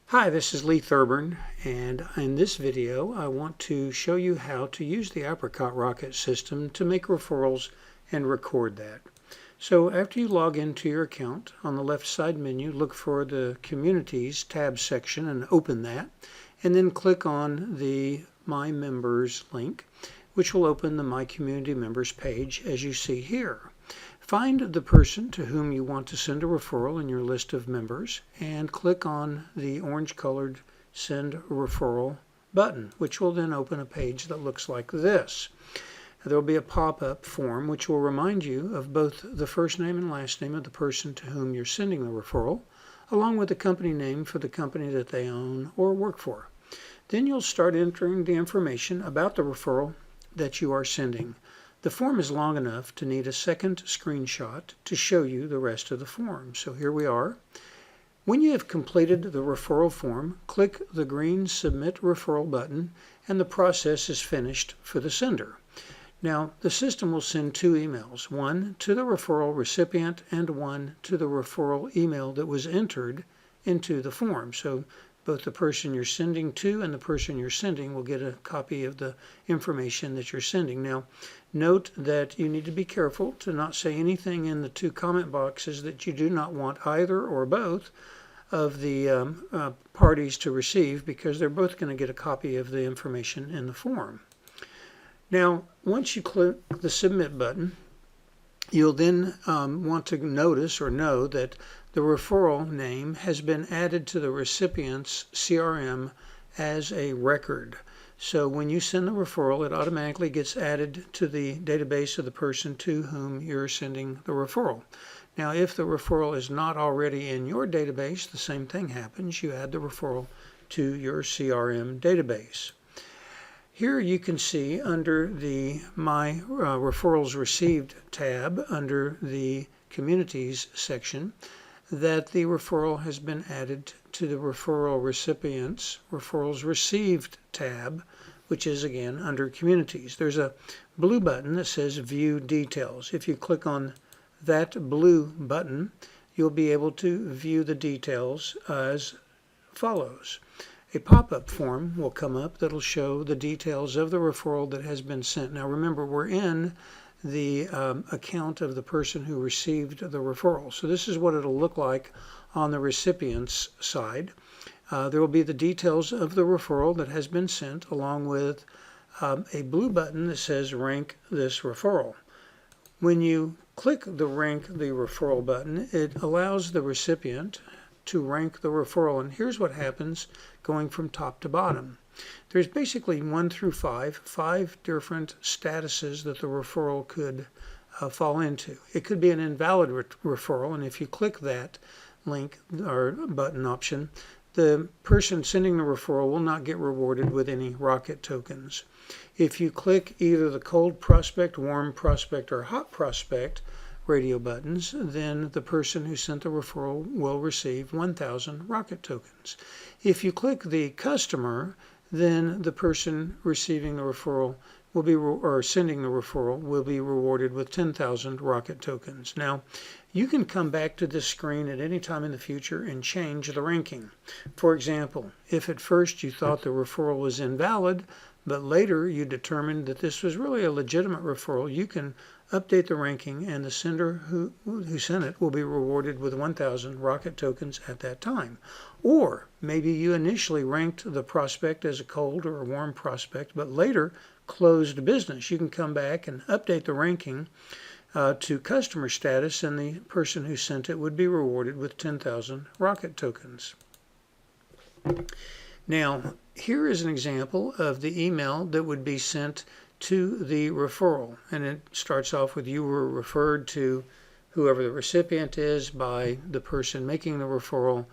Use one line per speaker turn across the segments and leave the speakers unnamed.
Hi, this is Lee Thurburn, and in this video I want to show you how to use the Apricot Rocket system to make referrals and record that. So after you log into your account, on the left side menu, look for the Communities tab section and open that, and then click on the My Members link, which will open the My Community Members page as you see here. Find the person to whom you want to send a referral in your list of members and click on the orange colored Send Referral button, which will then open a page that looks like this. There will be a pop-up form which will remind you of both the first name and last name of the person to whom you're sending the referral, along with the company name for the company that they own or work for. Then you'll start entering the information about the referral that you are sending. The form is long enough to need a second screenshot to show you the rest of the form. So here we are. When you have completed the referral form, click the green Submit Referral button and the process is finished for the sender. Now, the system will send two emails, one to the referral recipient and one to the referral email that was entered into the form. So both the person you're sending to and the person you're sending will get a copy of the information that you're sending. Now, note that you need to be careful to not say anything in the two comment boxes that you do not want either or both of the parties to receive, because they're both going to get a copy of the information in the form. Now, once you click the Submit button, you'll then want to notice or know that the referral name has been added to the recipient's CRM as a record. So when you send the referral, it automatically gets added to the database of the person to whom you're sending the referral. Now, if the referral is not already in your database, the same thing happens. You add the referral to your CRM database. Here you can see under the My Referrals Received tab under the Communities section that the referral has been added to the Referral Recipients Referrals Received tab, which is again under Communities. There's a blue button that says View Details. If you click on that blue button, you'll be able to view the details as follows. A pop-up form will come up that'll show the details of the referral that has been sent. Now remember, we're in the account of the person who received the referral. So this is what it'll look like on the recipient's side. There will be the details of the referral that has been sent, along with a blue button that says Rank this referral. When you click the Rank the Referral button, it allows the recipient to rank the referral, and here's what happens going from top to bottom. There's basically 1 through 5 different statuses that the referral could fall into. It could be an invalid referral, and if you click that link or button option, the person sending the referral will not get rewarded with any rocket tokens. If you click either the cold prospect, warm prospect, or hot prospect radio buttons, then the person who sent the referral will receive 1,000 rocket tokens. If you click the customer, then the person receiving the referral will be, or sending the referral, will be rewarded with 10,000 rocket tokens. Now, you can come back to this screen at any time in the future and change the ranking. For example, if at first you thought the referral was invalid, but later you determined that this was really a legitimate referral, you can update the ranking, and the sender who sent it will be rewarded with 1,000 rocket tokens at that time. Or maybe you initially ranked the prospect as a cold or a warm prospect, but later closed business. You can come back and update the ranking to customer status, and the person who sent it would be rewarded with 10,000 rocket tokens. Now, here is an example of the email that would be sent to the referral, and it starts off with, you were referred to whoever the recipient is by the person making the referral,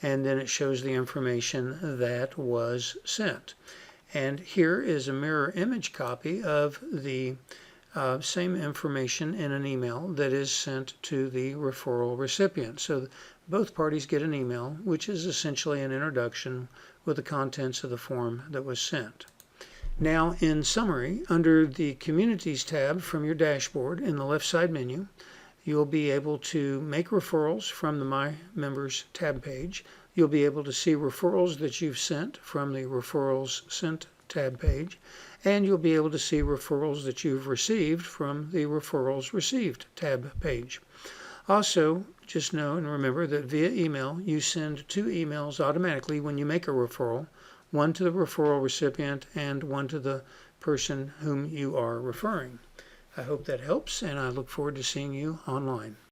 and then it shows the information that was sent. And here is a mirror image copy of the same information in an email that is sent to the referral recipient. So both parties get an email, which is essentially an introduction with the contents of the form that was sent. Now, in summary, under the Communities tab from your dashboard in the left side menu, you'll be able to make referrals from the My Members tab page, You'll be able to see referrals that you've sent from the Referrals Sent tab page, and you'll be able to see referrals that you've received from the Referrals Received tab page. Also, just know and remember that via email, you send 2 emails automatically when you make a referral, one to the referral recipient and one to the person whom you are referring. I hope that helps, and I look forward to seeing you online.